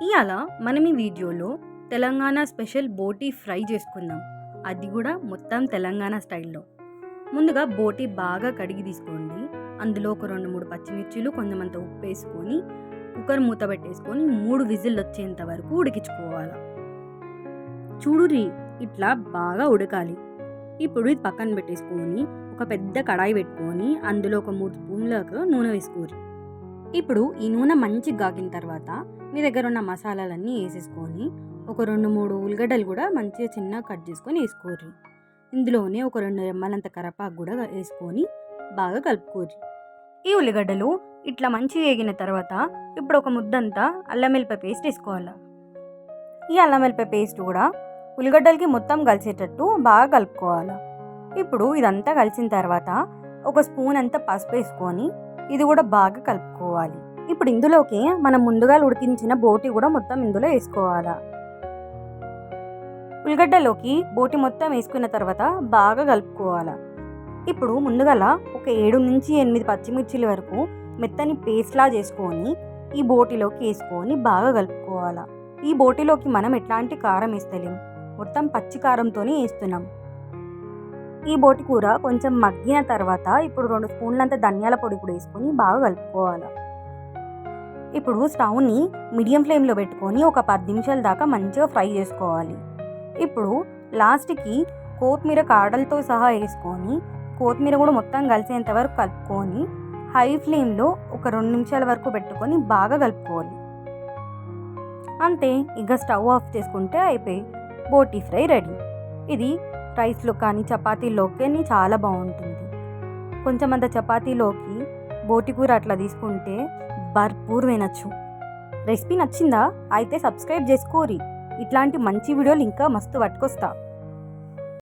ఇయాల మనం ఈ వీడియోలో తెలంగాణ స్పెషల్ బోటీ ఫ్రై చేసుకుందాం. అది కూడా మొత్తం తెలంగాణ స్టైల్లో. ముందుగా బోటీ బాగా కడిగి తీసుకోండి. అందులో ఒక 2-3 పచ్చిమిర్చీలు, కొంచెమంత ఉప్పు వేసుకొని కుక్కర్ మూత పెట్టేసుకొని 3 విజిల్ వచ్చేంత వరకు ఉడికించుకోవాలి. చూడురి, ఇట్లా బాగా ఉడకాలి. ఇప్పుడు ఇది పక్కన పెట్టేసుకొని ఒక పెద్ద కడాయి పెట్టుకొని అందులో ఒక 3 స్పూన్లకు నూనె వేసుకోరి. ఇప్పుడు ఈ నూనె మంచిగా కాగిన తర్వాత మీ దగ్గర ఉన్న మసాలాలన్నీ వేసేసుకొని ఒక 2-3 ఉల్లిగడ్డలు కూడా మంచిగా చిన్నగా కట్ చేసుకొని వేసుకోర్రి. ఇందులోనే ఒక 2 రెమ్మలంత కరివేపాకు కూడా వేసుకొని బాగా కలుపుకోర్రి. ఈ ఉల్లిగడ్డలు ఇట్లా మంచిగా వేగిన తర్వాత ఇప్పుడు ఒక ముద్దంతా అల్లం వెల్లిపాయ పేస్ట్ వేసుకోవాలి. ఈ అల్లం వెల్లిపాయ పేస్ట్ కూడా ఉల్లిగడ్డలకి మొత్తం కలిసేటట్టు బాగా కలుపుకోవాలి. ఇప్పుడు ఇదంతా కలిసిన తర్వాత ఒక స్పూన్ అంతా పసుపు వేసుకొని ఇది కూడా బాగా కలుపుకోవాలి. ఇప్పుడు ఇందులోకి మనం ముందుగా ఉడికించిన బోటి కూడా మొత్తం ఇందులో వేసుకోవాలి. ఉల్లిగడ్డలోకి బోటి మొత్తం వేసుకున్న తర్వాత బాగా కలుపుకోవాలి. ఇప్పుడు ముందుగా ఒక 7-8 పచ్చిమిర్చిల వరకు మెత్తని పేస్ట్లా చేసుకొని ఈ బోటిలోకి వేసుకొని బాగా కలుపుకోవాలి. ఈ బోటిలోకి మనం ఎట్లాంటి కారం వేస్తలేం, మొత్తం పచ్చి కారంతోనే వేస్తున్నాం. ఈ బోటి కూర కొంచెం మగ్గిన తర్వాత ఇప్పుడు 2 స్పూన్లంత ధనియాల పొడి కూడా వేసుకొని బాగా కలుపుకోవాలి. ఇప్పుడు స్టవ్ని మీడియం ఫ్లేమ్లో పెట్టుకొని ఒక 10 నిమిషాల దాకా మంచిగా ఫ్రై చేసుకోవాలి. ఇప్పుడు లాస్ట్కి కొత్తిమీర కాడలతో సహా వేసుకొని కొత్తిమీర కూడా మొత్తం కలిసేంత వరకు కలుపుకొని హై ఫ్లేమ్లో ఒక 2 నిమిషాల వరకు పెట్టుకొని బాగా కలుపుకోవాలి. అంతే, ఇక స్టవ్ ఆఫ్ చేసుకుంటే అయిపోయి బోటీ ఫ్రై రెడీ. ఇది రైస్లో కానీ చపాతీలోకి కానీ చాలా బాగుంటుంది. కొంచెం అంత చపాతీలోకి బోటి కూర అట్లా తీసుకుంటే భర్పూర్ వినొచ్చు. రెసిపీ నచ్చిందా? అయితే సబ్స్క్రైబ్ చేసుకోరి. ఇట్లాంటి మంచి వీడియోలు ఇంకా మస్తు పట్టుకొస్తా.